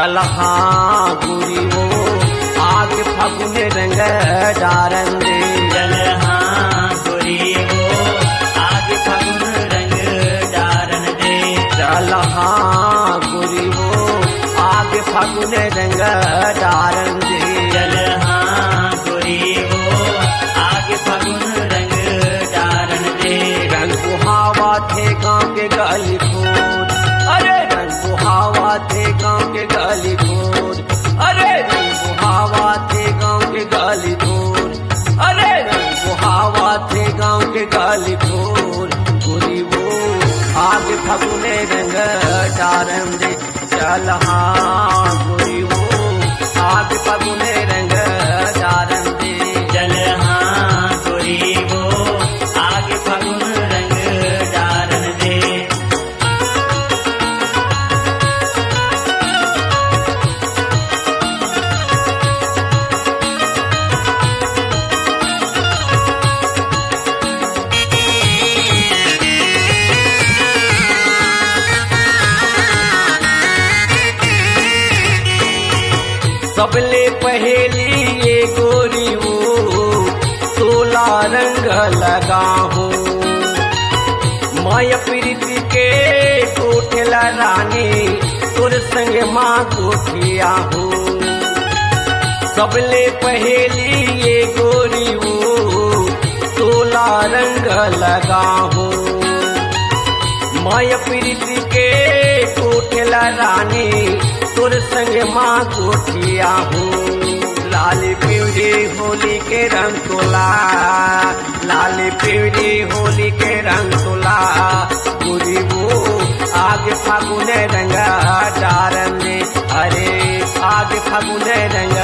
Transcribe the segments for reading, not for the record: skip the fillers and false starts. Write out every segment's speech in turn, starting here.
चल हाँ गुरी वो आग फागुन रंग डारन दे। चल हाँ गुरी वो आग फागुन रंग डारन दे। चल हाँ गुरी वो आग फागुन रंग डारन दे। चल हाँ गुरी वो आग फागुन रंग डारन दे। रंग हावा थे गाँव के गली फूल, अरे रंग हावा थे गाँव के गली फूल, अरे रंग हावा थे गाँव के गली फूल, अरे रंग हावा थे गाँव के गली फूल। गुरी वो आग फागुने रंग डारन दे। चल हाँ गुरी वो आग फागुने रंग डारन दे। चल हाँ गुरी वो आग फागुन रंग डारन दे। सबले पहेली ये गोरी वो तोला रंग लगा हूँ। माया प्रीति के कोठला रानी तुर संग माँ कोठिया हूँ। सबले पहेली ये गोरी वो तोला रंग लगा हूँ। माया प्रीति के कोठला रानी तुर संग माँ कोठिया हूँ। लाल पिवरी होली के रंग तोला, लाल पिवरी होली के रंग तोला। गुरी वो आग फागुन रंग डारन दे, अरे आग फागुन रंग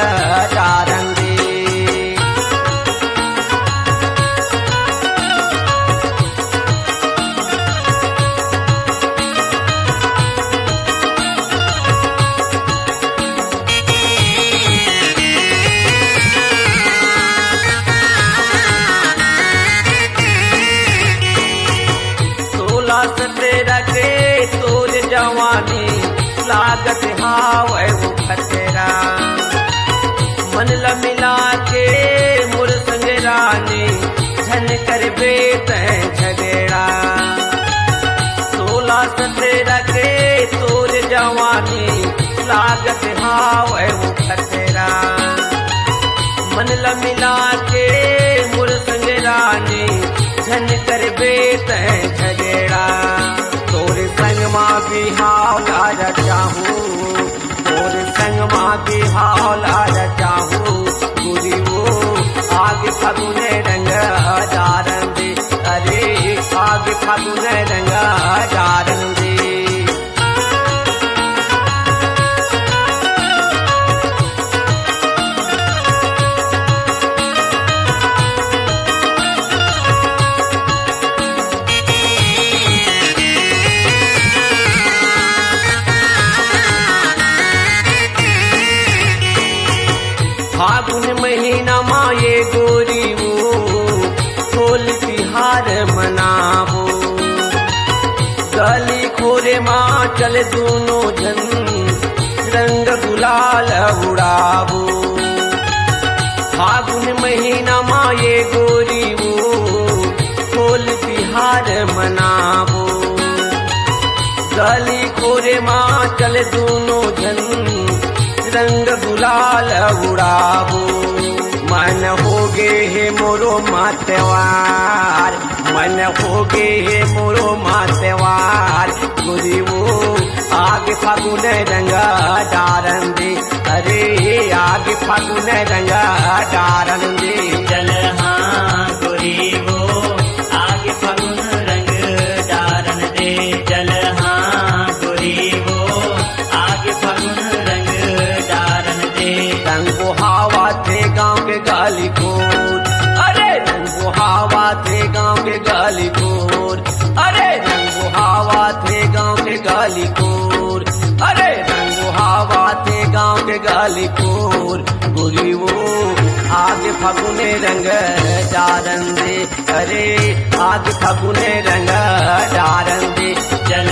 डारन दे। तेरा के तोर जवानी लागत हावे वो खतेरा। मन ल मिला के मुर संग रानी झन कर बेत झगड़ा। 16-17 के तोर जवानी लागत हावे वो खतेरा। मन ल मिला के मुर संग रानी झन कर बेत झगड़ा। तोरे संग माँ बिहाव लाज चाहूँ, तोरे संग माँ बिहाव लाज चाहूँ। गुरी वो आग फागुन रंग डारन दे, अरे आग फागुन रंग डारन दे। फागुन महीना माँ ये गोरी वो होल तिहार मनावो। गली खोरे माँ चल दोनों जन रंग गुलाल उड़ावो। फागुन महीना माँ ये गोरी वो होल तिहार मनावो। गली खोरे माँ चल दोनों जन रंग गुलाल उड़ावो। मन होगे हे मोरो मातेवार, मन होगे हे मोरो मातेवार। गुरी वो आग फागुन रंग डारन दे, अरे आग फागुन रंग डारन दे। चल हाँ गुरी वो आग फागुन रंग डारन दे। चल हाँ गुरी वो आग फागुन रंग डारन दे। रंगो हावा थे गाँव के गाली खोर, अरे रंगो हावा थे गाँव के गाली खोर, अरे रंगो हावा थे गाँव के गाली खोर, अरे रंगो हावा थे गाँव के गाली खोर। गुरी वो आग फागुने रंग डारन दे, अरे आग फागुने रंग डारन दे। चल